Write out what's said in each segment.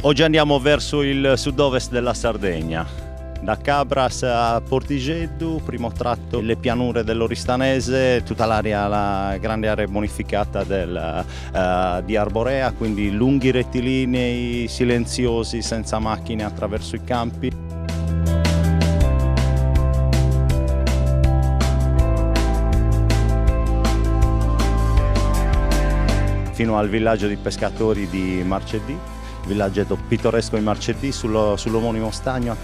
Oggi andiamo verso il sud-ovest della Sardegna, da Cabras a Portigeddu, primo tratto le pianure dell'Oristanese, tutta l'area, la grande area bonificata di Arborea, quindi lunghi rettilinei, silenziosi, senza macchine attraverso i campi. Fino al villaggio di pescatori di Marcedì, villaggio pittoresco di Marcedì sull'omonimo stagno.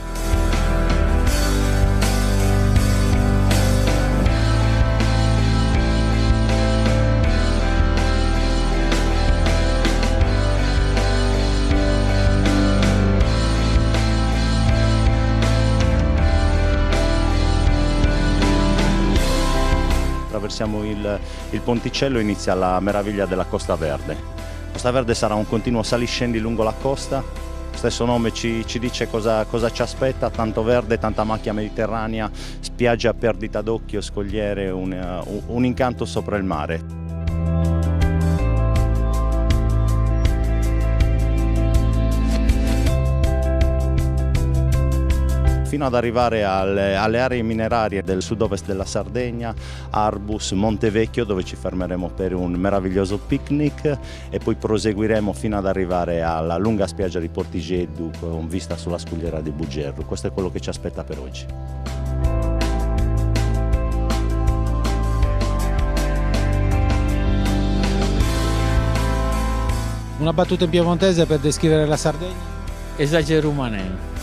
Attraversiamo il ponticello e inizia la meraviglia della Costa Verde. Costa Verde sarà un continuo saliscendi lungo la costa, lo stesso nome ci dice cosa ci aspetta: tanto verde, tanta macchia mediterranea, spiagge a perdita d'occhio, scogliere, un incanto sopra il mare. Fino ad arrivare alle aree minerarie del sud-ovest della Sardegna, Arbus, Montevecchio, dove ci fermeremo per un meraviglioso picnic e poi proseguiremo fino ad arrivare alla lunga spiaggia di Portigeddu con vista sulla scogliera di Bugerru. Questo è quello che ci aspetta per oggi. Una battuta in piemontese per descrivere la Sardegna? Esagero umanente.